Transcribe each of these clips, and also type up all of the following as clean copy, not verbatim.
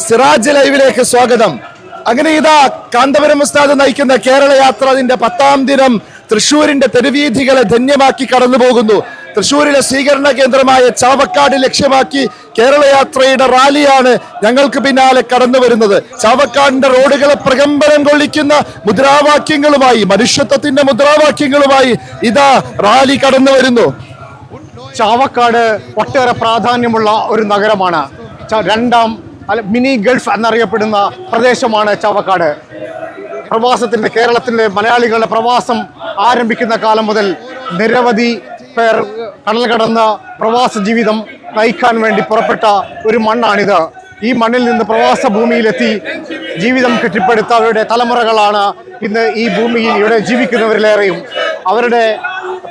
സിറാജ് ലൈവിലേക്ക് സ്വാഗതം. അങ്ങനെ ഇതാ കാന്തപുരം ഉസ്താദ് നയിക്കുന്ന കേരള യാത്ര അതിന്റെ 10ാം ദിനം തൃശ്ശൂരിന്റെ തെരുവീഥികളെ ധന്യമാക്കി കടന്നു പോകുന്നു. തൃശ്ശൂരിലെ സ്വീകരണ കേന്ദ്രമായ ചാവക്കാട് ലക്ഷ്യമാക്കി കേരള യാത്രയുടെ റാലിയാണ് ഞങ്ങൾക്ക് പിന്നാലെ കടന്നു വരുന്നത്. ചാവക്കാടിന്റെ റോഡുകളെ പ്രകമ്പനം കൊള്ളിക്കുന്ന മുദ്രാവാക്യങ്ങളുമായി, മനുഷ്യത്വത്തിന്റെ മുദ്രാവാക്യങ്ങളുമായി ഇതാ റാലി കടന്നു വരുന്നു. ചാവക്കാട് ഒട്ടേറെ പ്രാധാന്യമുള്ള ഒരു നഗരമാണ്. രണ്ടാം മിനി ഗൾഫ് എന്നറിയപ്പെടുന്ന പ്രദേശമാണ് ചാവക്കാട്. പ്രവാസത്തിന്റെ, കേരളത്തിന്റെ മലയാളികളുടെ പ്രവാസം ആരംഭിക്കുന്ന കാലം മുതൽ നിരവധി പേർ കടൽ കടന്ന പ്രവാസ ജീവിതം നയിക്കാൻ വേണ്ടി പുറപ്പെട്ട ഒരു മണ്ണാണിത്. ഈ മണ്ണിൽ നിന്ന് പ്രവാസ ഭൂമിയിലെത്തി ജീവിതം കെട്ടിപ്പടുത്ത അവരുടെ തലമുറകളാണ് ഇന്ന് ഈ ഭൂമിയിൽ ഇവിടെ ജീവിക്കുന്നവരിലേറെയും. അവരുടെ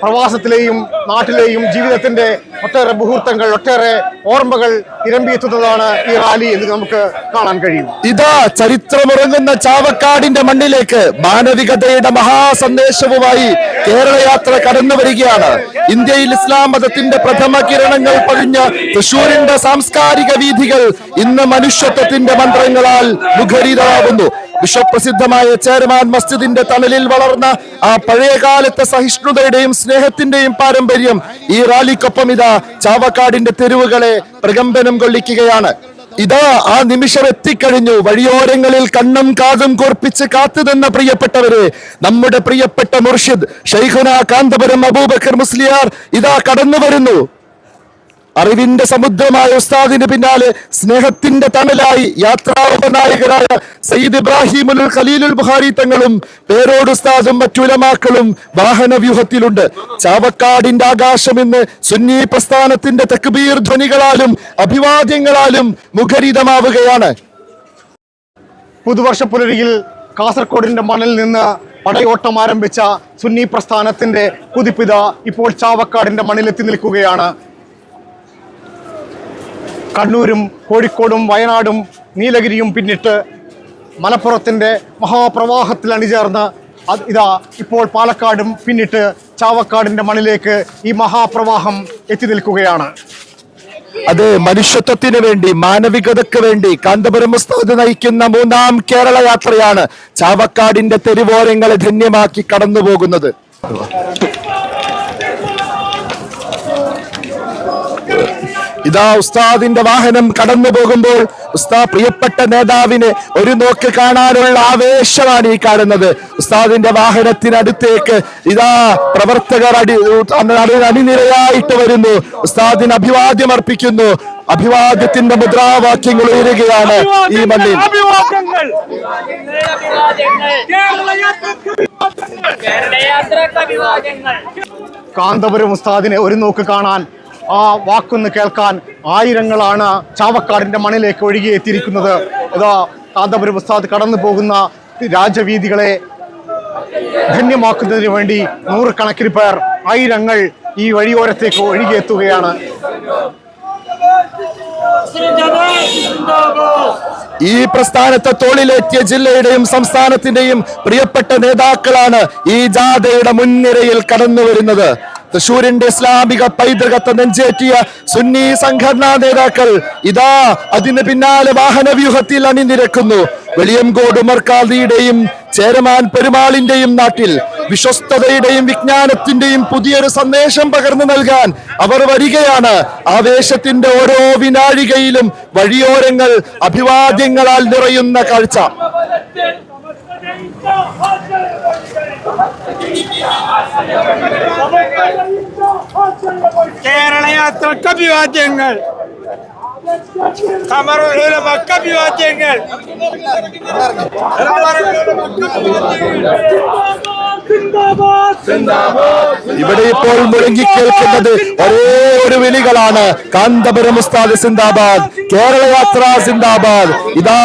പ്രവാസത്തിലെയും നാട്ടിലെയും ജീവിതത്തിന്റെ ഒട്ടേറെ മുഹൂർത്തങ്ങൾ, ഒട്ടേറെ ഓർമ്മകൾ ഇരമ്പിയെത്തുന്നതാണ് ഈ റാലി എന്ന് നമുക്ക് കാണാൻ കഴിയും. ഇതാ ചരിത്രമുറങ്ങുന്ന ചാവക്കാടിന്റെ മണ്ണിലേക്ക് മാനവികതയുടെ മഹാസന്ദേശവുമായി കേരള യാത്ര കടന്നു വരികയാണ്. ഇന്ത്യയിൽ ഇസ്ലാം മതത്തിന്റെ പ്രഥമ കിരണങ്ങൾ പതിഞ്ഞ തൃശ്ശൂരിന്റെ സാംസ്കാരിക വീഥികൾ ഇന്ന് മനുഷ്യത്വത്തിന്റെ മന്ത്രങ്ങളാൽ മുഖരിതമാകുന്നു. വിശ്വപ്രസിദ്ധമായ ചേരമാൻ മസ്ജിദിന്റെ തണലിൽ വളർന്ന ആ പഴയകാലത്തെ സഹിഷ്ണുതയുടെയും സ്നേഹത്തിന്റെയും പാരമ്പര്യം ഈ റാലിക്കൊപ്പം ഇതാ ചാവക്കാടിന്റെ തെരുവുകളെ പ്രകമ്പനം കൊള്ളിക്കുകയാണ്. ഇതാ ആ നിമിഷം എത്തിക്കഴിഞ്ഞു. വഴിയോരങ്ങളിൽ കണ്ണും കാതും കോർപ്പിച്ച് കാത്തുനിന്ന പ്രിയപ്പെട്ടവരെ, നമ്മുടെ പ്രിയപ്പെട്ട മുർഷിദ് ശൈഖുന കാന്തപുരം അബൂബക്കർ മുസ്ലിയാർ ഇതാ കടന്നു വരുന്നു. അറിവിന്റെ സമുദ്രമായ ഉസ്താദിന് പിന്നാലെ സ്നേഹത്തിന്റെ തണലായി യാത്രാനായകരായ സയ്യിദ് ഇബ്രാഹിമുൽ ഖലീലുൽ ബുഖാരി തങ്ങളും പേരോട് ഉസ്താദും മറ്റുലമാക്കളും വാഹന വ്യൂഹത്തിലുണ്ട്. ചാവക്കാടിന്റെ ആകാശം ഇന്ന് സുന്നി പ്രസ്ഥാനത്തിന്റെ തക്ബീർ ധ്വനികളാലും അഭിവാദ്യങ്ങളാലും മുഖരിതമാവുകയാണ്. പുതുവർഷ പുലരിയിൽ കാസർഗോഡിന്റെ മണ്ണിൽ നിന്ന് പടയോട്ടം ആരംഭിച്ച സുന്നി പ്രസ്ഥാനത്തിന്റെ കുതിപ്പിത ഇപ്പോൾ ചാവക്കാടിന്റെ മണ്ണിലെത്തി നിൽക്കുകയാണ്. കണ്ണൂരും കോഴിക്കോടും വയനാടും നീലഗിരിയും പിന്നിട്ട് മലപ്പുറത്തിൻ്റെ മഹാപ്രവാഹത്തിൽ അണിചേർന്ന് ഇതാ ഇപ്പോൾ പാലക്കാടും പിന്നിട്ട് ചാവക്കാടിൻ്റെ മണ്ണിലേക്ക് ഈ മഹാപ്രവാഹം എത്തി നിൽക്കുകയാണ്. അത് മനുഷ്യത്വത്തിന് വേണ്ടി, മാനവികതയ്ക്ക് വേണ്ടി കാന്തപുരം ഉസ്താദ് നയിക്കുന്ന 3ാം കേരള യാത്രയാണ് ചാവക്കാടിന്റെ തെരുവോരങ്ങളെ ധന്യമാക്കി കടന്നു പോകുന്നത്. ഇതാ ഉസ്താദിന്റെ വാഹനം കടന്നു പോകുമ്പോൾ ഉസ്താദ് പ്രിയപ്പെട്ട നേതാവിനെ ഒരു നോക്ക് കാണാനുള്ള ആവേശമാണ് ഈ കാണുന്നത്. ഉസ്താദിന്റെ വാഹനത്തിനടുത്തേക്ക് ഇതാ പ്രവർത്തകർ അണിനിരയായിട്ട് വരുന്നു. ഉസ്താദിന് അഭിവാദ്യം അർപ്പിക്കുന്നു. അഭിവാദ്യത്തിന്റെ മുദ്രാവാക്യങ്ങൾ ഉയരുകയാണ് ഈ മണ്ണിൽ. കാന്തപുരം ഉസ്താദിനെ ഒരു നോക്ക് കാണാൻ, ആ വാക്കൊന്ന് കേൾക്കാൻ ആയിരങ്ങളാണ് ചാവക്കാടിന്റെ മണ്ണിലേക്ക് ഒഴുകിയെത്തിയിരിക്കുന്നത്. ഇതാ കാന്തപുരം ഉസ്താദ് കടന്നു പോകുന്ന രാജവീഥികളെ ധന്യമാക്കുന്നതിന് വേണ്ടി നൂറുകണക്കിന് പേർ, ആയിരങ്ങൾ ഈ വഴിയോരത്തേക്ക് ഒഴുകിയെത്തുകയാണ്. ഈ പ്രസ്ഥാനത്തെ തോളിലേറ്റിയ ജില്ലയുടെയും സംസ്ഥാനത്തിന്റെയും പ്രിയപ്പെട്ട നേതാക്കളാണ് ഈ ജാഥയുടെ മുൻനിരയിൽ കടന്നു വരുന്നത്. തൃശ്ശൂരിന്റെ ഇസ്ലാമിക പൈതൃകത്തെ നെഞ്ചേറ്റിയ സുന്നി സംഘടനാ നേതാക്കൾ ഇതാ അതിന് പിന്നാലെ വാഹന വ്യൂഹത്തിൽ അണിനിരക്കുന്നു. വെളിയംകോട് ഉമർ ഖാദിയുടെയും ചേരമാൻ പെരുമാളിന്റെയും നാട്ടിൽ വിശ്വസ്തതയുടെയും വിജ്ഞാനത്തിന്റെയും പുതിയൊരു സന്ദേശം പകർന്നു നൽകാൻ അവർ വരികയാണ്. ആവേശത്തിന്റെ ഓരോ വിനാഴികയിലും വഴിയോരങ്ങൾ അഭിവാദ്യങ്ങളാൽ നിറയുന്ന കാഴ്ച. കേരള യാത്രക്ക് അഭിവാദ്യങ്ങൾ, സമരങ്ങൾക്ക് അഭിവാദ്യങ്ങൾ. ഇവിടെ ഇപ്പോൾ മുഴങ്ങിക്കേൾക്കുന്നത് ഒരേ ഒരു വിളികളാണ്. കാന്തപുരം ഉസ്താദ് സിന്ദാബാദ്, കേരള യാത്ര സിന്ദാബാദ്. ഇതാ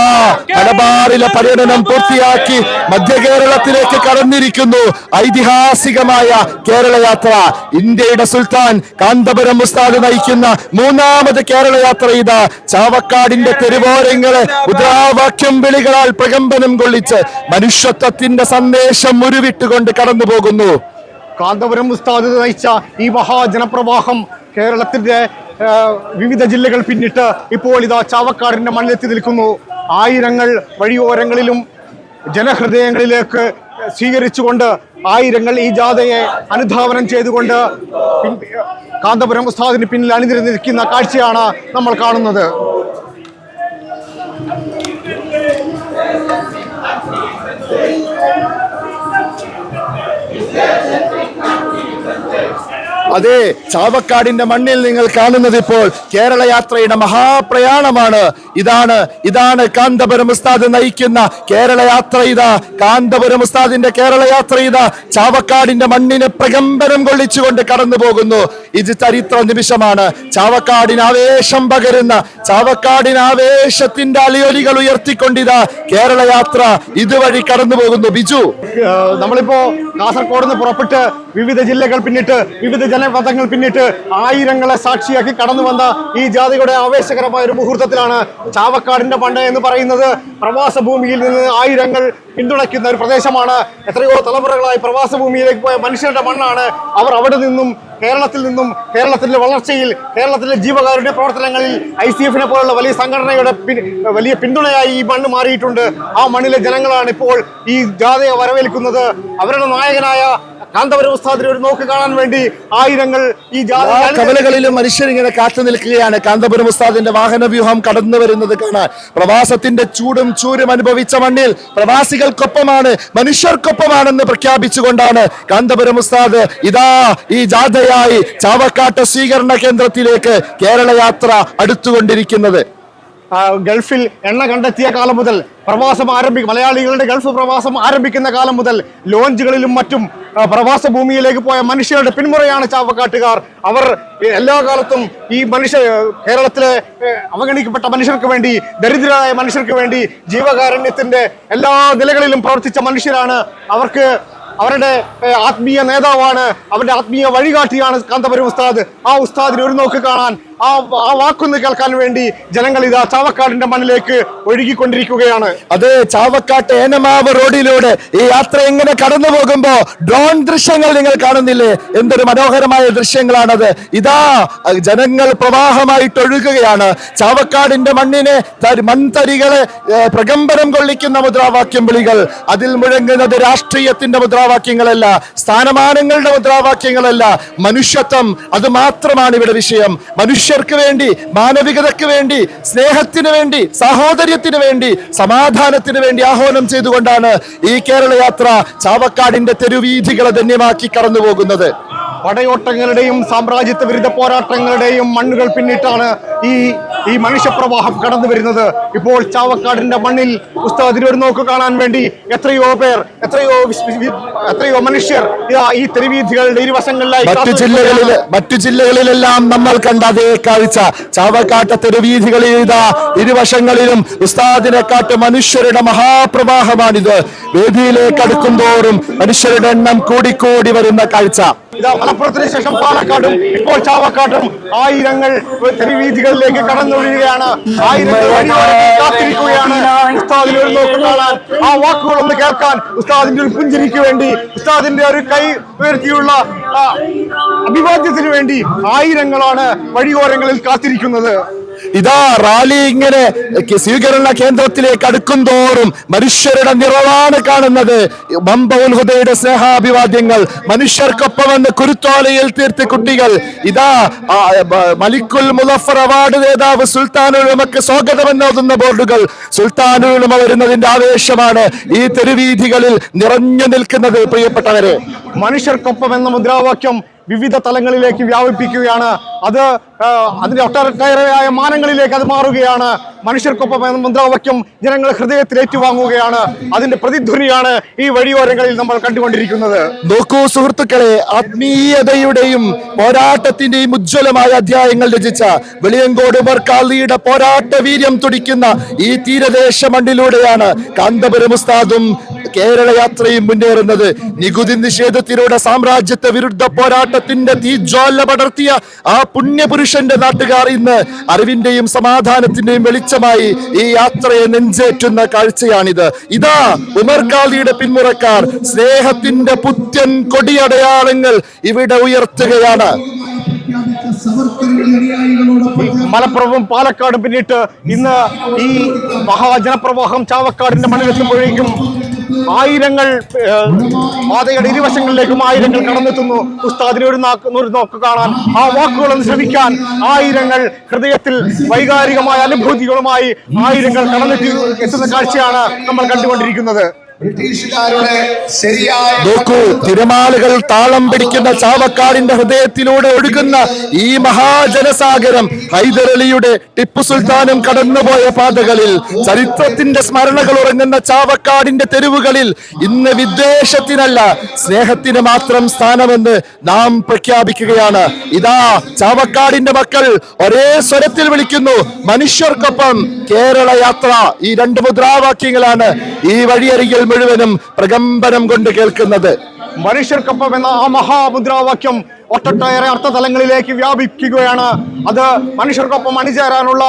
മലബാറിലെ പര്യടനം പൂർത്തിയാക്കി മധ്യ കേരളത്തിലേക്ക് കടന്നിരിക്കുന്നു ഐതിഹാസികമായ കേരള യാത്ര. ഇന്ത്യയുടെ സുൽത്താൻ കാന്തപുരം ഉസ്താദ് നയിക്കുന്ന 3ാമത് കേരള യാത്ര ഇതാ ചാവക്കാടിന്റെ തെരുവോരങ്ങളെ മുദ്രാവാക്യം വിളികളാൽ പ്രകമ്പനം കൊള്ളിച്ച് മനുഷ്യത്വത്തിന്റെ സന്ദേശം ഉരുവിട്ടുകൊണ്ട് കടന്നു പോകുന്നു. കാന്തപുരം ഉസ്താദ് നയിച്ച ഈ മഹാജനപ്രവാഹം കേരളത്തിന്റെ വിവിധ ജില്ലകൾ പിന്നിട്ട് ഇപ്പോൾ ഇതാ ചാവക്കാടിന്റെ മണ്ണിലെത്തി നിൽക്കുന്നു. ആയിരങ്ങൾ വഴിയോരങ്ങളിലും ജനഹൃദയങ്ങളിലേക്ക് സ്വീകരിച്ചുകൊണ്ട് ആയിരങ്ങൾ ഈ ജാഥയെ അനുധാവനം ചെയ്തുകൊണ്ട് കാന്തപുരം ഉസ്താദിന് പിന്നിൽ അണിനിരന്നിരിക്കുന്ന കാഴ്ചയാണ് നമ്മൾ കാണുന്നത്. അതെ, ചാവക്കാടിന്റെ മണ്ണിൽ നിങ്ങൾ കാണുന്നത് ഇപ്പോൾ കേരള യാത്രയുടെ മഹാപ്രയാണമാണ്. ഇതാണ് കാന്തപുരം ഉസ്താദ് നയിക്കുന്ന കേരള യാത്ര. ഇതാ കാന്തപുരം ഉസ്താദിന്റെ കേരള യാത്ര ഇതാ ചാവക്കാടിന്റെ മണ്ണിനെ പ്രകമ്പനം കൊള്ളിച്ചുകൊണ്ട് കടന്നു പോകുന്നു. ഇത് ചരിത്ര നിമിഷമാണ്. ചാവക്കാടിന് ആവേശം പകരുന്ന, ചാവക്കാടിന് ആവേശത്തിന്റെ അലയൊലികൾ ഉയർത്തിക്കൊണ്ടിതാ കേരള യാത്ര ഇതുവഴി കടന്നു പോകുന്നു. ബിജു, നമ്മളിപ്പോ കാസർഗോഡ് നിന്ന് പുറപ്പെട്ട് വിവിധ ജില്ലകൾ പിന്നിട്ട് വിവിധ ജനപഥങ്ങൾ പിന്നിട്ട് ആയിരങ്ങളെ സാക്ഷിയാക്കി കടന്നു വന്ന ഈ ജാഥയുടെ ആവേശകരമായ ഒരു മുഹൂർത്തത്തിലാണ് ചാവക്കാടിന്റെ മണ്ണ് എന്ന് പറയുന്നത്. പ്രവാസ ഭൂമിയിൽ നിന്ന് ആയിരങ്ങൾ പിന്തുണയ്ക്കുന്ന ഒരു പ്രദേശമാണ്. എത്രയോ തലമുറകളായി പ്രവാസ ഭൂമിയിലേക്ക് പോയ മനുഷ്യരുടെ മണ്ണാണ്. അവർ അവിടെ നിന്നും കേരളത്തിന്റെ വളർച്ചയിൽ, കേരളത്തിലെ ജീവകാരുണ്യ പ്രവർത്തനങ്ങളിൽ ICF പോലുള്ള വലിയ സംഘടനയുടെ വലിയ പിന്തുണയായി ഈ മണ്ണ് മാറിയിട്ടുണ്ട്. ആ മണ്ണിലെ ജനങ്ങളാണ് ഇപ്പോൾ ഈ ജാഥയെ വരവേൽക്കുന്നത്. അവരുടെ നായകനായ കാന്തപുരം ഉസ്താദിനെ ഒരു നോക്ക് കാണാൻ വേണ്ടി ആയിരങ്ങൾ ഈ കവലകളിലും മനുഷ്യരിങ്ങനെ കാത്തു നിൽക്കുകയാണ്. കാന്തപുരം ഉസ്താദിന്റെ വാഹന വ്യൂഹം കടന്നു വരുന്നത് കാണാൻ. പ്രവാസത്തിന്റെ ചൂടും ചൂരും അനുഭവിച്ച മണ്ണിൽ പ്രവാസികൾക്കൊപ്പമാണ്, മനുഷ്യർക്കൊപ്പമാണെന്ന് പ്രഖ്യാപിച്ചുകൊണ്ടാണ് കാന്തപുരം ഉസ്താദ് ഇതാ ഈ ജാഥയായി ചാവക്കാട്ട് സ്വീകരണ കേന്ദ്രത്തിലേക്ക് കേരള യാത്ര അടുത്തുകൊണ്ടിരിക്കുന്നത്. ഗൾഫിൽ എണ്ണ കണ്ടെത്തിയ കാലം മുതൽ മലയാളികളുടെ ഗൾഫ് പ്രവാസം ആരംഭിക്കുന്ന കാലം മുതൽ ലോഞ്ചുകളിലും മറ്റും പ്രവാസ ഭൂമിയിലേക്ക് പോയ മനുഷ്യരുടെ പിന്മുറയാണ് ചാവക്കാട്ടുകാർ. അവർ എല്ലാ കാലത്തും ഈ കേരളത്തിലെ അവഗണിക്കപ്പെട്ട മനുഷ്യർക്ക് വേണ്ടി, ദരിദ്രരായ മനുഷ്യർക്ക് വേണ്ടി ജീവകാരുണ്യത്തിന്റെ എല്ലാ നിലകളിലും പ്രവർത്തിച്ച മനുഷ്യരാണ്. അവരുടെ ആത്മീയ നേതാവാണ്, അവരുടെ ആത്മീയ വഴികാട്ടിയാണ് കാന്തപുരം ഉസ്താദ്. ആ ഉസ്താദിനെ ഒരു നോക്ക് കാണാൻ, ആ വാക്കൊന്ന് കേൾക്കാൻ വേണ്ടി ജനങ്ങൾ ഇതാ ചാവക്കാടിന്റെ മണ്ണിലേക്ക് ഒഴുകിക്കൊണ്ടിരിക്കുകയാണ്. അതെ, ചാവക്കാട്ട് ഏനമാവ് റോഡിലൂടെ ഈ യാത്ര ഇങ്ങനെ കടന്നു പോകുമ്പോ ഡ്രോൺ ദൃശ്യങ്ങൾ നിങ്ങൾ കാണുന്നില്ലേ? എന്തൊരു മനോഹരമായ ദൃശ്യങ്ങളാണത്. ഇതാ ജനങ്ങൾ പ്രവാഹമായിട്ട് ഒഴുകുകയാണ്. ചാവക്കാടിന്റെ മണ്ണിനെ, മൺതരികളെ പ്രകമ്പനം കൊള്ളിക്കുന്ന മുദ്രാവാക്യം വിളികൾ. അതിൽ മുഴങ്ങുന്നത് രാഷ്ട്രീയത്തിന്റെ മുദ്രാവാക്യങ്ങളല്ല, സ്ഥാനമാനങ്ങളുടെ മുദ്രാവാക്യങ്ങളല്ല, മനുഷ്യത്വം. അത് മാത്രമാണ് ഇവിടെ വിഷയം. മനുഷ്യർക്ക് വേണ്ടി, മാനവികതയ്ക്ക് വേണ്ടി, സ്നേഹത്തിന് വേണ്ടി, സാഹോദര്യത്തിന് വേണ്ടി, സമാധാനത്തിന് വേണ്ടി ആഹ്വാനം ചെയ്തുകൊണ്ടാണ് ഈ കേരള യാത്ര ചാവക്കാടിന്റെ തെരുവീഥികളെ ധന്യമാക്കി കടന്നു പോകുന്നത്. പടയോട്ടങ്ങളുടെയും സാമ്രാജ്യത്വ വിരുദ്ധ പോരാട്ടങ്ങളുടെയും മണ്ണുകൾ പിന്നിട്ടാണ് ഈ മനുഷ്യപ്രവാഹം കടന്നു വരുന്നത്. ഇപ്പോൾ ചാവക്കാടിന്റെ മണ്ണിൽ ഉസ്താദിനെ ഒരു നോക്ക് കാണാൻ വേണ്ടി എത്രയോ പേർ, എത്രയോ മനുഷ്യർ ഈ തെരുവീഥികളുടെ ഇരുവശങ്ങളിലായി. മറ്റു ജില്ലകളിലെല്ലാം നമ്മൾ കണ്ട അതേ കാഴ്ച ചാവക്കാട്ടെ തെരുവീഥികളിൽ ഇതാ ഇരുവശങ്ങളിലും ഉസ്താദിനെ കാട്ട് മനുഷ്യരുടെ മഹാപ്രവാഹമാണിത്. വേദിയിലേക്ക് അടുക്കും തോറും മനുഷ്യരുടെ എണ്ണം കൂടിക്കൂടി വരുന്ന കാഴ്ച. ഇതാ മലപ്പുറത്തിന് ശേഷം പാലക്കാടും ഇപ്പോൾ ചാവക്കാട്ടും ആയിരങ്ങൾ തെരുവീഥികളിലേക്ക് കടന്നൊഴുകുകയാണ്. ആയിരങ്ങൾ കാത്തിരിക്കുകയാണ് ഉസ്താദിനെ ഒരു നോക്ക് കാണാൻ, ആ വാക്കുകളൊന്ന് കേൾക്കാൻ, ഉസ്താദിന്റെ ഒരു പുഞ്ചിരിക്ക് വേണ്ടി, ഉസ്താദിന്റെ ഒരു കൈ ഉയർത്തിയുള്ള അഭിവാദ്യത്തിന് വേണ്ടി ആയിരങ്ങളാണ് വഴിയോരങ്ങളിൽ കാത്തിരിക്കുന്നത്. ഇതാ റാലി ഇങ്ങനെ സ്വീകരണ കേന്ദ്രത്തിലേക്ക് അടുക്കും തോറും മനുഷ്യരുടെ നിറവാണ് കാണുന്നത്. ബംബഉൽ ഹുദയുടെ സ്നേഹാഭിവാദ്യങ്ങൾ, മനുഷ്യർക്കൊപ്പം വന്ന് കുരുത്തോലയിൽ തീർത്ത കുട്ടികൾ. ഇതാ മലിക്കുൽ മുദഫർ അവാർഡ് നേതാവ് സുൽത്താനുൽ ഉലമക്ക് സ്വാഗതമെന്നോതുന്ന ബോർഡുകൾ. സുൽത്താനുൽ ഉലമ വരുന്നതിന്റെ ആവേശമാണ് ഈ തെരുവീഥികളിൽ നിറഞ്ഞു നിൽക്കുന്നത്. പ്രിയപ്പെട്ടവരെ, മനുഷ്യർക്കൊപ്പം എന്ന മുദ്രാവാക്യം വിവിധ തലങ്ങളിലേക്ക് വ്യാപിപ്പിക്കുകയാണ്. അതിന്റെ ഒട്ടേറെയായ മാനങ്ങളിലേക്ക് അത് മാറുകയാണ്. മനുഷ്യർക്കൊപ്പം എന്ന മുദ്രാവാക്യം ജനങ്ങൾ ഹൃദയത്തിൽ ഏറ്റുവാങ്ങുകയാണ്. അതിന്റെ പ്രതിധ്വനിയാണ് ഈ വഴിയോരങ്ങളിൽ നമ്മൾ കണ്ടുകൊണ്ടിരിക്കുന്നത്. നോക്കൂ സുഹൃത്തുക്കളെ, ആത്മീയതയുടെയും പോരാട്ടത്തിന്റെയും ഉജ്ജ്വലമായ അധ്യായങ്ങൾ രചിച്ച വെളിയങ്കോട് ഖാലിയുടെ പോരാട്ട വീര്യം തുടിക്കുന്ന ഈ തീരദേശ മണ്ണിലൂടെയാണ് കാന്തപുരം ഉസ്താദും കേരള യാത്രയും മുന്നേറുന്നത്. നികുതി നിഷേധത്തിലൂടെ സാമ്രാജ്യത്വ വിരുദ്ധ പോരാട്ടത്തിന്റെ തീജ്വാല പടർത്തിയ ആ പുണ്യപുരുഷന്റെ നാട്ടുകാർ ഇന്ന് അറിവിന്റെയും സമാധാനത്തിന്റെയും വെളിച്ചമായി ഈ യാത്രയെ നെഞ്ചേറ്റുന്ന കാഴ്ചയാണിത്. ഇതാ ഉമർ ഖാലിയുടെ പിന്മുറക്കാർ സ്നേഹത്തിന്റെ പുത്തൻ കൊടിയടയാളങ്ങൾ ഇവിടെ ഉയർത്തുകയാണ്. മലപ്പുറവും പാലക്കാടും പിന്നിട്ട് ഇന്ന് ഈ മഹാജനപ്രവാഹം ചാവക്കാടിന്റെ മണ്ണിലെത്തുമ്പോഴേക്കും ആയിരങ്ങൾ പാതയുടെ ഇരുവശങ്ങളിലേക്കും ആയിരങ്ങൾ കടന്നെത്തുന്നു. ഉസ്താദിനെ ഒരു നോക്ക് കാണാൻ, ആ വാക്കുകളൊന്ന് ശ്രമിക്കാൻ ആയിരങ്ങൾ ഹൃദയത്തിൽ വൈകാരികമായ അനുഭൂതികളുമായി ആയിരങ്ങൾ എത്തുന്ന കാഴ്ചയാണ് നമ്മൾ കണ്ടുകൊണ്ടിരിക്കുന്നത്. ബ്രിട്ടീഷുകാരുടെ ശരിയായ നോക്കൂ, തിരമാലകൾ താളം പിടിക്കുന്ന ചാവക്കാടിന്റെ ഹൃദയത്തിലൂടെ ഒഴുകുന്ന ഈ മഹാജനസാഗരം ഹൈദരലിയുടെ ടിപ്പു സുൽത്താനും കടന്നുപോയ പാതകളിൽ ചരിത്രത്തിന്റെ സ്മരണകൾ ഉറങ്ങുന്ന ചാവക്കാടിന്റെ തെരുവുകളിൽ ഇന്ന് വിദ്വേഷത്തിനല്ല സ്നേഹത്തിന് മാത്രം സ്ഥാനമെന്ന് നാം പ്രഖ്യാപിക്കുകയാണ്. ഇതാ ചാവക്കാടിന്റെ മക്കൾ ഒരേ സ്വരത്തിൽ വിളിക്കുന്നു, മനുഷ്യർക്കൊപ്പം കേരള യാത്ര. ഈ രണ്ട് മുദ്രാവാക്യങ്ങളാണ് ഈ വഴിയരികിൽ മുഴുവനും പ്രകമ്പനം കൊണ്ട് കേൾക്കുന്നത്. മനുഷ്യർക്കൊപ്പം എന്ന ആ മഹാമുദ്രാവാക്യം ഒട്ടൊട്ടേറെ അർത്ഥതലങ്ങളിലേക്ക് വ്യാപിക്കുകയാണ്. അത് മനുഷ്യർക്കൊപ്പം അണിചേരാനുള്ള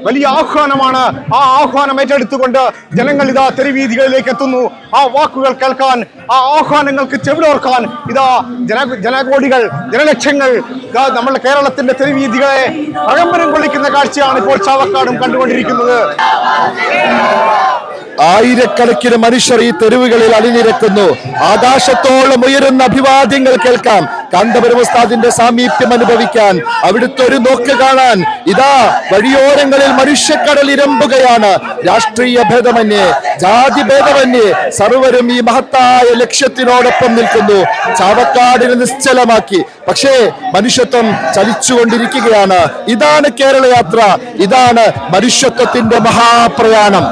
വലിയ ആഹ്വാനമാണ്. ആ ആഹ്വാനം ഏറ്റെടുത്തുകൊണ്ട് ജനങ്ങൾ ഇതാ തെരുവീഥികളിലേക്ക് എത്തുന്നു. ആ വാക്കുകൾ കേൾക്കാൻ, ആ ആഹ്വാനങ്ങൾക്ക് ചെവിടോർക്കാൻ ഇതാ ജനകോടികൾ, ജനലക്ഷങ്ങൾ നമ്മുടെ കേരളത്തിന്റെ തെരുവീഥികളെ പ്രകമ്പനം കൊള്ളിക്കുന്ന കാഴ്ചയാണ് ഇപ്പോൾ ചാവക്കാടും കണ്ടുകൊണ്ടിരിക്കുന്നത്. ആയിരക്കണക്കിന് മനുഷ്യർ ഈ തെരുവുകളിൽ അണിനിരക്കുന്നു. ആകാശത്തോളം ഉയരുന്ന അഭിവാദ്യങ്ങൾ കേൾക്കാം. കാന്തപുരം ഉസ്താദിന്റെ സാമീപ്യം അനുഭവിക്കാൻ, അവിടുത്തെ ഒരു നോക്ക് കാണാൻ ഇതാ വഴിയോരങ്ങളിൽ മനുഷ്യക്കടൽ ഇരമ്പുകയാണ്. രാഷ്ട്രീയ ഭേദമന്യേ, ജാതി ഭേദമന്യേ സർവരും ഈ മഹത്തായ ലക്ഷ്യത്തിനോടൊപ്പം നിൽക്കുന്നു. ചാവക്കാടിനെ നിശ്ചലമാക്കി, പക്ഷേ മനുഷ്യത്വം ചലിച്ചുകൊണ്ടിരിക്കുകയാണ്. ഇതാണ് കേരള യാത്ര, ഇതാണ് മനുഷ്യത്വത്തിന്റെ മഹാപ്രയാണം.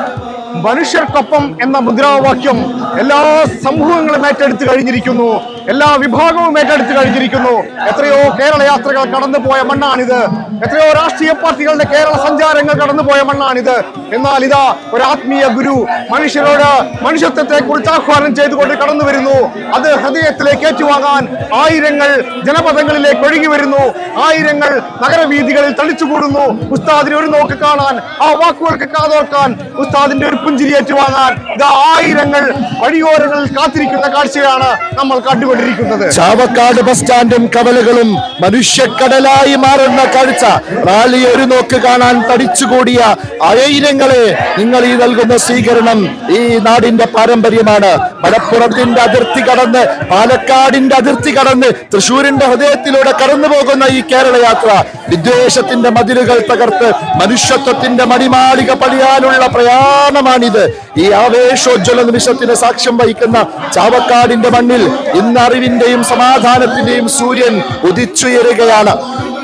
മനുഷ്യർക്കൊപ്പം എന്ന മുദ്രാവാക്യം എല്ലാ സമൂഹങ്ങളും ഏറ്റെടുത്ത് കഴിഞ്ഞിരിക്കുന്നു, എല്ലാ വിഭാഗവും ഏറ്റെടുത്ത് കഴിഞ്ഞിരിക്കുന്നു. എത്രയോ കേരള യാത്രകൾ കടന്നുപോയ മണ്ണാണിത്, എത്രയോ രാഷ്ട്രീയ പാർട്ടികളുടെ കേരള സഞ്ചാരങ്ങൾ കടന്നുപോയ മണ്ണാണിത്. എന്നാൽ ഇതാ ഒരു ആത്മീയ ഗുരു മനുഷ്യരോട് മനുഷ്യത്വത്തെ കുറിച്ച് ആഹ്വാനം ചെയ്തുകൊണ്ട് കടന്നു വരുന്നു. അത് ഹൃദയത്തിലേക്ക് ഏറ്റുവാങ്ങാൻ ആയിരങ്ങൾ ജനപദങ്ങളിലേക്ക് ഒഴുകി വരുന്നു. ആയിരങ്ങൾ നഗരവീഥികളിൽ തളിച്ചുകൂടുന്നു. ഉസ്താദിനെ ഒരു നോക്ക് കാണാൻ, ആ വാക്കുകൾക്ക് കാതോർക്കാൻ, ഉസ്താദിന്റെ ഒരു പുഞ്ചിരി ഏറ്റുവാങ്ങാൻ ഇതാ ആയിരങ്ങൾ വഴിയോരങ്ങളിൽ കാത്തിരിക്കുന്ന കാഴ്ചയാണ് നമ്മൾ കണ്ടുകൊണ്ടിരിക്കുന്നത്. ചാവക്കാട് ബസ് സ്റ്റാൻഡും കവലകളും മനുഷ്യക്കടലായി മാറുന്ന കാഴ്ച. റാലി ഒരു നോക്ക് കാണാൻ തടിച്ചുകൂടിയ ആയിരങ്ങളെ നിങ്ങൾ ഈ നൽകുന്ന സ്വീകരണം ഈ നാടിന്റെ പാരമ്പര്യമാണ്. മലപ്പുറത്തിന്റെ അതിർത്തി കടന്ന്, പാലക്കാടിന്റെ അതിർത്തി കടന്ന്, തൃശ്ശൂരിന്റെ ഹൃദയത്തിലൂടെ കടന്നു പോകുന്ന ഈ കേരള യാത്ര വിദ്വേഷത്തിന്റെ മതിലുകൾ തകർത്ത് മനുഷ്യത്വത്തിന്റെ മണിമാളിക പണിയാനുള്ള പ്രയാണമാണിത്. ഈ ആവേശോജ്വല നിമിഷത്തിന് സാക്ഷ്യം വഹിക്കുന്ന ചാവക്കാടിന്റെ മണ്ണിൽ ഇന്ന് അറിവിന്റെയും സമാധാനത്തിന്റെയും സൂര്യൻ ഉദിച്ചുയരുകയാണ്.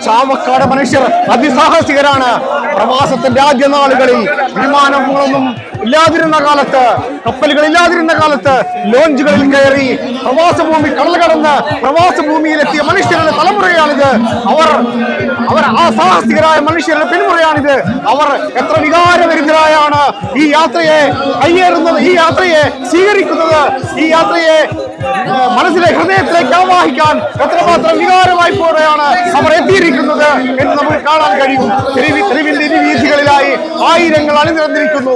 ചാവക്കാട് മനുഷ്യർ അതിസാഹസികരാണ്. പ്രവാസത്തിന്റെ ആദ്യ നാളുകളിൽ വിമാനങ്ങളൊന്നും ഇല്ലാതിരുന്ന കാലത്ത്, കപ്പലുകൾ ഇല്ലാതിരുന്ന കാലത്ത് ലോഞ്ചുകളിൽ കയറി പ്രവാസഭൂമി കടൽ കടന്ന് പ്രവാസഭൂമിയിലെത്തിയ മനുഷ്യരുടെ തലമുറയാണിത്. അവർ ആ സാഹസികരായ മനുഷ്യരുടെ പിന്മുറയാണിത്. അവർ എത്ര വികാരഭരിതരായാണ് ഈ യാത്രയെ കയ്യേറുന്നത്, ഈ യാത്രയെ സ്വീകരിക്കുന്നത്, ഈ യാത്രയെ മനസ്സിലെ ഹൃദയത്തിലേക്ക് ആവാഹിക്കാൻ എത്രമാത്രം വികാരമായി പോലെയാണ് അവർ എത്തിയിരിക്കുന്നത് എന്ന് നമുക്ക് കാണാൻ കഴിയും. തെരുവിന്റെ ഇരുവീഥികളിലായി ആയിരങ്ങൾ അണിനിരന്നിരിക്കുന്നു.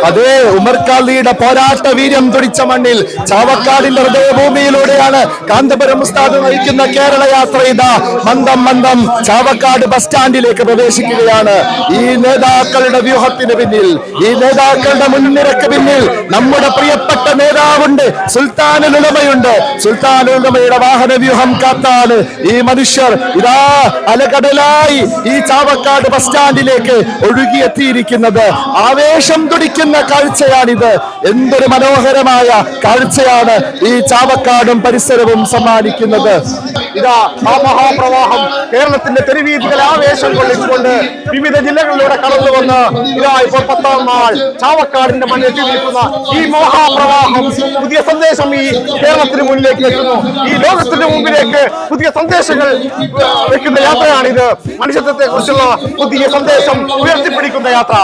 അതേ, ഉമർഖാലിയുടെ പോരാട്ട വീര്യം തുടിച്ച മണ്ണിൽ ചാവക്കാടിന്റെ ഹൃദയഭൂമിയിലൂടെയാണ് കാന്തപുരം ഉസ്താദ് നയിക്കുന്ന കേരള യാത്ര ഇതാ മന്ദം മന്ദം ചാവക്കാട് ബസ് സ്റ്റാൻഡിലേക്ക് പ്രവേശിക്കുകയാണ്. ഈ നേതാക്കളുടെ വ്യൂഹത്തിന് പിന്നിൽ, ഈ നേതാക്കളുടെ മുൻനിരക്ക് പിന്നിൽ നമ്മുടെ പ്രിയപ്പെട്ട നേതാവുണ്ട്, സുൽത്താനുൽ ഉലമയുണ്ട്. സുൽത്താനുൽ ഉലമയുടെ വാഹന വ്യൂഹം കാത്താണ് ഈ മനുഷ്യർ ഇതാ അലകടലായി ഈ ചാവക്കാട് ബസ് സ്റ്റാൻഡിലേക്ക് ഒഴുകിയെത്തിയിരിക്കുന്നത്. ആവേശം തുടിക്കുന്ന കാഴ്ചയാണിത്. എന്തൊരു മനോഹരമായ കാഴ്ചയാണ് ഈ ചാവക്കാടും പരിസരവും സമ്മാനിക്കുന്നത്. ഇതാ ആ മഹാപ്രവാഹം കേരളത്തിന്റെ തെരുവീഥികളെ ആവേശം കൊള്ളിച്ചുകൊണ്ട് വിവിധ ജില്ലകളിലൂടെ കടന്നു വന്ന് ഇതാ ഇപ്പോൾ 10ാം നാൾ ചാവക്കാടിന്റെ മണ്ണിൽ നിൽക്കുന്ന ഈ മഹാപ്രവാഹം പുതിയ സന്ദേശം ഈ കേരളത്തിന് മുന്നിലേക്ക് വെക്കുന്നു. ഈ ലോകത്തിന്റെ മുമ്പിലേക്ക് പുതിയ സന്ദേശങ്ങൾ വെക്കുന്ന യാത്രയാണിത്. മനുഷ്യത്വത്തെ കുറിച്ചുള്ള പുതിയ സന്ദേശം ഉയർത്തിപ്പിടിക്കുന്ന യാത്ര.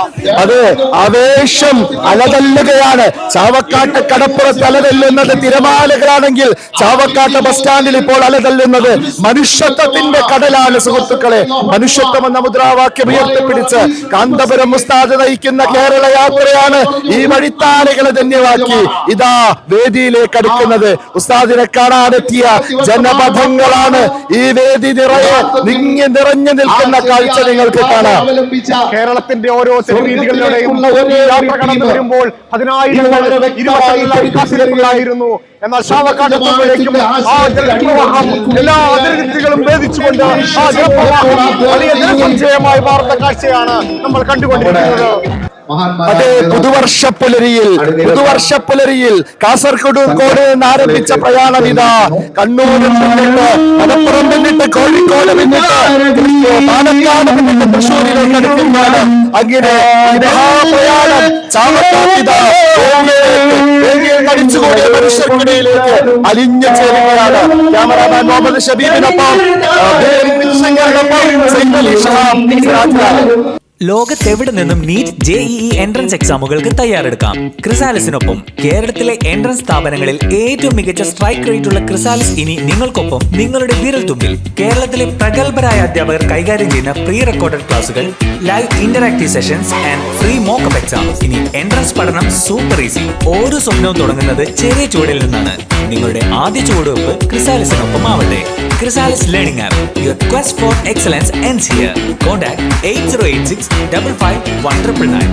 അതെ, ആവേശം അലതല്ലുകയാണ്. ചാവക്കാട്ട് കടപ്പുറത്ത് അലതല്ലുന്നത് തിരമാലകളാണെങ്കിൽ ചാവക്കാട്ട് ബസ് സ്റ്റാൻഡിൽ ഇപ്പോൾ അലതല്ലുന്നത് കിടക്കുന്നത് മനുഷ്യത്വത്തിന്റെ കടലാണ് സുഹൃത്തുക്കളെ. മനുഷ്യത്വം എന്ന മുദ്രാവാക്യം ഉയർത്തിപ്പിടിച്ച് കാന്തപുരം ഉസ്താദ് നയിക്കുന്ന കേരള യാത്രയാണ് ഈ വഴിത്താരകളെ ധന്യമാക്കി ഇതാ വേദിയിലേക്ക് അടുക്കുന്നത്. ഉസ്താദിനെ കാണാനെത്തിയ ജനപഥങ്ങളാണ് ഈ വേദി നിറഞ്ഞു നിൽക്കുന്ന കാഴ്ച നിങ്ങൾക്ക് കാണാം. കേരളത്തിന്റെ ഓരോ തെരുവീഥികളിലൂടെയും യാത്ര കടന്നു വരുമ്പോൾ 10,000 കാത്തിരിക്കുകയായിരുന്നു. എന്നാൽ ചാവക്കാട് എത്തുമ്പോഴേക്കും ആ ജനപ്രവാഹം എല്ലാ അതിർത്തികളും ഭേദിച്ചുകൊണ്ട് ആ ജനപ്രവാഹം വലിയ ജനസഞ്ചയമായി മാറുന്ന കാഴ്ചയാണ് നമ്മൾ കണ്ടുകൊണ്ടിരിക്കുന്നത്. അതെ, പുതുവർഷപ്പുലരിയിൽ കാസർഗോഡ് നിന്ന് ആരംഭിച്ച പ്രയാണം ഇതാ കണ്ണൂരിൽ നിന്നിട്ട് മലപ്പുറം നിന്നിട്ട് കോഴിക്കോട് നിന്നിട്ട് പാലക്കാട് നിന്നിട്ട് തൃശ്ശൂരിലേക്ക് അടുക്കുകയാണ്. അങ്ങനെ മഹാപ്രയാണം ചാവക്കാട് അടിച്ചുകൂടിയ മനുഷ്യർക്കിടയിലേക്ക് അലിഞ്ഞു ചേരുകയാണ്. ക്യാമറാമാൻ മുഹമ്മദ് ഷബീബിനൊപ്പം ലോകത്തെവിടെ നിന്നും നീറ്റ് JEE എൻട്രൻസ് എക്സാമുകൾക്ക് തയ്യാറെടുക്കാം. ക്രിസാലിസിനൊപ്പം കേരളത്തിലെ എൻട്രൻസ് സ്ഥാപനങ്ങളിൽ ഏറ്റവും മികച്ച സ്ട്രൈക്ക് റേറ്റുള്ള ക്രിസാലിസ് ഇനി നിങ്ങൾക്കൊപ്പം നിങ്ങളുടെ വിരൽത്തുമ്പിൽ. കേരളത്തിലെ പ്രഗത്ഭരായ അധ്യാപകർ കൈകാര്യം ചെയ്യുന്ന പ്രീ റെക്കോർഡഡ് ക്ലാസുകൾ, live interactive sessions and free mock-up exams. ഇനി എൻട്രൻസ് പഠനം സൂപ്പർ ഈസി. ഓരോ സ്വപ്നവും തുടങ്ങുന്നത് ചെറിയ ചുവടിൽ നിന്നാണ്. നിങ്ങളുടെ ആദ്യ ചുവടുവെപ്പ് ക്രിസാലിസിനൊപ്പം ആവട്ടെ. Chrysalis Learning App. Your quest for excellence ends here. Contact 8086 55 1999.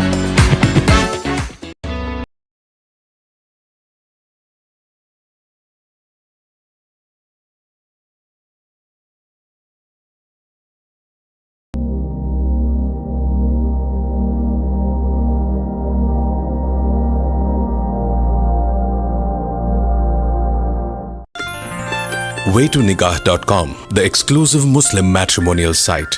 waytonikah.com, the exclusive Muslim matrimonial site.